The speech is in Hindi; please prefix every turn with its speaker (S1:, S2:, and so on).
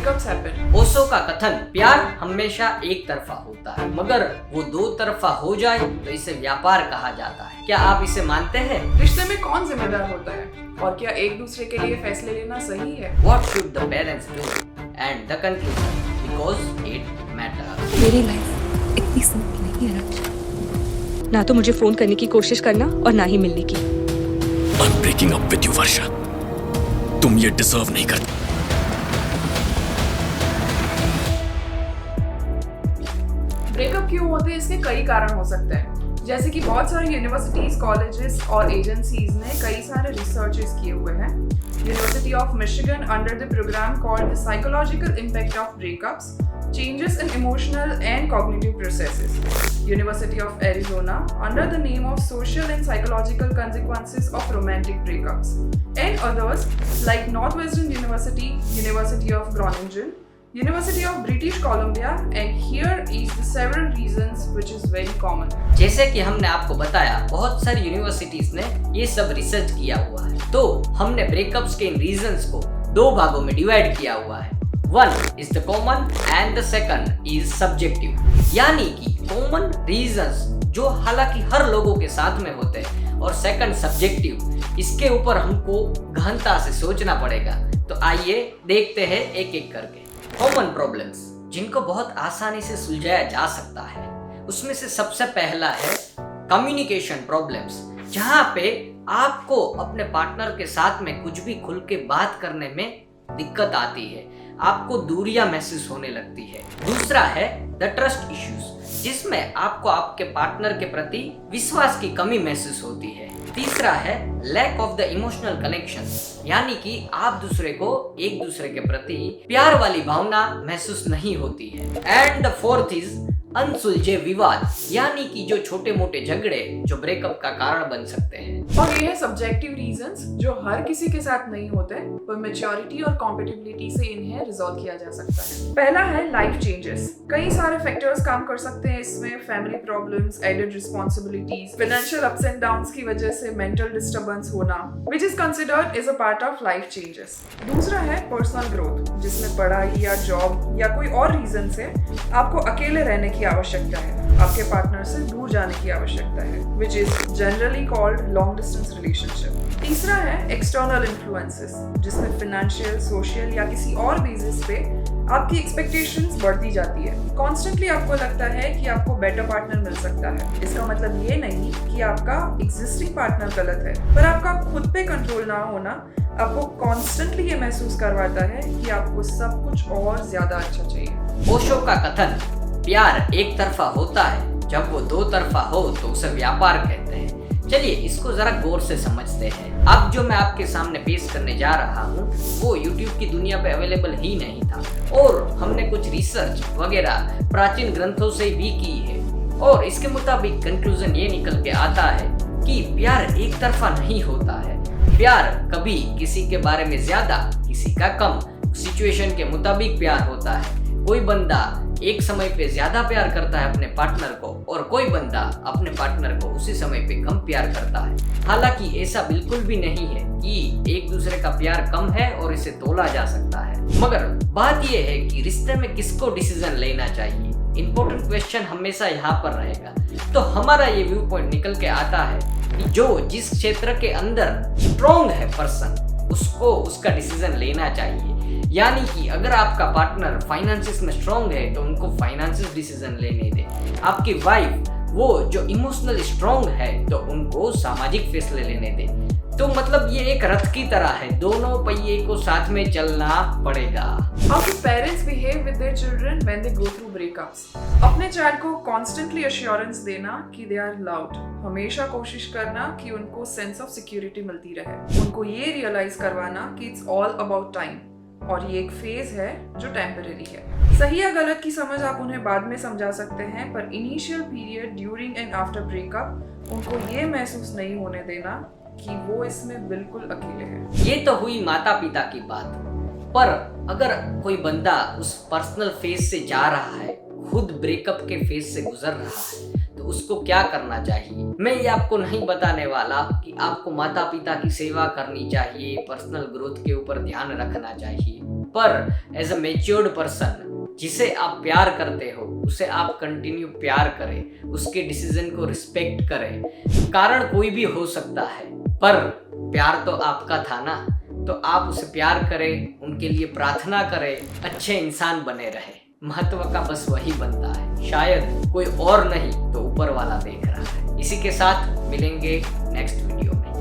S1: breakups happen.
S2: ओशो का कथन प्यार हमेशा एक तरफा होता है, मगर वो दो तरफा हो जाए तो इसे व्यापार कहा जाता है। क्या आप इसे मानते हैं?
S1: रिश्ते में कौन जिम्मेदार होता है और क्या एक दूसरे के लिए फैसले लेना सही है?
S2: What should the parents do? And the conclusion, because it matters.
S3: मेरी लाइफ इतनी सिंपल नहीं है राज। ना तो मुझे फोन करने की कोशिश करना और ना ही मिलने की।
S4: I'm breaking up with you, वर्षा। तुम ये डिजर्व नहीं करती।
S1: ब्रेकअप क्यों होते हैं, इसके कई कारण हो सकते हैं। जैसे कि बहुत सारी यूनिवर्सिटीज, कॉलेजेस और एजेंसीज ने कई सारे रिसर्चेस किए हुए हैं। University of Michigan under the program called the psychological impact of breakups, changes in emotional and cognitive processes. University of Arizona under the name of social and psychological consequences of romantic breakups, and others like Northwestern University, University of Groningen, University of British Columbia, and here is the several reasons which is very common.
S2: जैसे कि हमने आपको बताया, बहुत सारी यूनिवर्सिटीज ने ये सब रिसर्च किया हुआ है। तो हमने ब्रेकअप्स के इन रीजंस को दो भागों में डिवाइड किया हुआ है। One is the common and the second is subjective, यानी कि common reasons जो हालांकि हर लोगों के साथ में होते हैं, और second subjective, इसके ऊपर हमको गहनता से सोचना पड़ेगा। तो आइए देखते हैं एक एक करके। Common problems जिनको बहुत आसानी से सुलझाया जा सकता है, उसमें से सबसे पहला है कम्युनिकेशन प्रॉब्लम्स, जहाँ पे आपको अपने पार्टनर के साथ में कुछ भी खुल के बात करने में दिक्कत आती है, आपको दूरियां महसूस होने लगती है। दूसरा है द ट्रस्ट इश्यूज, जिसमें आपको आपके पार्टनर के प्रति विश्वास की कमी महसूस होती है। तीसरा है lack of the emotional connection, यानी कि आप दूसरे को एक दूसरे के प्रति प्यार वाली भावना महसूस नहीं होती है। एंड द फोर्थ इज अनसुलझे विवाद, यानी कि जो छोटे मोटे झगड़े जो ब्रेकअप का कारण बन सकते हैं।
S1: और ये है सब्जेक्टिव रीजंस जो हर किसी के साथ नहीं होते, पर मैच्योरिटी और कॉम्पेटिबिलिटी से इन्हें रिजॉल्व किया जा सकता है। पहला है लाइफ चेंजेस। कई सारे फैक्टर्स काम कर सकते हैं इसमें। Family problems, added responsibilities, financial ups and downs की वजह से मेंटल डिस्टर्बेंस होना, which is considered as a part of life changes. दूसरा है पर्सनल ग्रोथ, जिसमें पढ़ाई या जॉब या कोई और रीजन से आपको अकेले रहने की आवश्यकता है, आपके पार्टनर से दूर जाने की आवश्यकता है, which is generally called long distance relationship. तीसरा है एक्सटर्नल इन्फ्लुएंसेस, जिसमें फाइनेंशियल, सोशल या किसी और बेसिस पे आपकी एक्सपेक्टेशंस बढ़ती जाती है। कॉन्स्टेंटली आपको लगता है कि आपको बेटर पार्टनर मिल सकता है। इसका मतलब ये नहीं कि आपका एग्जिस्टिंग पार्टनर गलत है, पर आपका खुद पे कंट्रोल ना होना आपको कॉन्स्टेंटली ये महसूस करवाता है कि आपको सब कुछ और ज्यादा अच्छा चाहिए।
S2: ओशो का कथन प्यार एक तरफा होता है, जब वो दो तरफा हो तो उसे व्यापार कहते हैं। चलिए इसको जरा गौर से समझते हैं। अब जो मैं आपके सामने पेश करने जा रहा हूँ वो YouTube की दुनिया पे अवेलेबल ही नहीं था, और हमने कुछ रिसर्च वगैरह प्राचीन ग्रंथों से भी की है, और इसके मुताबिक कंक्लूजन ये निकल के आता है कि प्यार एक तरफा नहीं होता है। प्यार कभी किसी के बारे में ज्यादा, किसी का कम, सिचुएशन के मुताबिक प्यार होता है। कोई बंदा एक समय पे ज्यादा प्यार करता है अपने पार्टनर को, और कोई बंदा अपने पार्टनर को उसी समय पे कम प्यार करता है। हालांकि ऐसा बिल्कुल भी नहीं है कि एक दूसरे का प्यार कम है और इसे तोला जा सकता है, मगर बात यह है कि रिश्ते में किसको डिसीजन लेना चाहिए। इंपॉर्टेंट क्वेश्चन हमेशा यहाँ पर रहेगा। तो हमारा ये व्यू पॉइंट निकल के आता है कि जो जिस क्षेत्र के अंदर स्ट्रॉन्ग है पर्सन, उसको उसका डिसीजन लेना चाहिए। यानी कि अगर आपका पार्टनर फाइनेंसिस में स्ट्रॉन्ग है तो उनको फाइनेंसिस डिसीजन लेने दे। आपकी वाइफ वो जो इमोशनल स्ट्रॉन्ग है तो उनको सामाजिक फैसले लेने दे। तो मतलब ये एक रथ की तरह है, दोनों पहिए को साथ में चलना पड़ेगा।
S1: How do parents behave with their children when they go through breakups? अपने चाइल्ड को कॉन्स्टेंटली अश्योरेंस देना कि दे आर लव्ड, हमेशा कोशिश करना कि उनको सेंस ऑफ सिक्योरिटी मिलती रहे, उनको ये रियलाइज करवाना कि इट्स ऑल अबाउट टाइम और ये एक फेज है जो टेम्परेरी है। सही या गलत की समझ आप उन्हें बाद में समझा सकते हैं, पर initial period during and after breakup उनको ये महसूस नहीं होने देना कि वो इसमें बिल्कुल अकेले हैं।
S2: ये तो हुई माता पिता की बात, पर अगर कोई बंदा उस पर्सनल फेज से जा रहा है, खुद ब्रेकअप के फेज से गुजर रहा है, तो उसको क्या करना चाहिए। मैं ये आपको नहीं बताने वाला कि आपको माता पिता की सेवा करनी चाहिए, पर्सनल ग्रोथ के ऊपर ध्यान रखना चाहिए। पर एज अ मेच्योर्ड पर्सन जिसे आप प्यार करते हो उसे आप कंटिन्यू प्यार करें, उसके डिसीजन को रिस्पेक्ट करें। कारण कोई भी हो सकता है पर प्यार तो आपका था ना, तो आप उसे प्यार करें, उनके लिए प्रार्थना करें, अच्छे इंसान बने रहे। महत्व का बस वही बनता है, शायद कोई और नहीं तो ऊपर वाला देख रहा है। इसी के साथ मिलेंगे नेक्स्ट वीडियो में।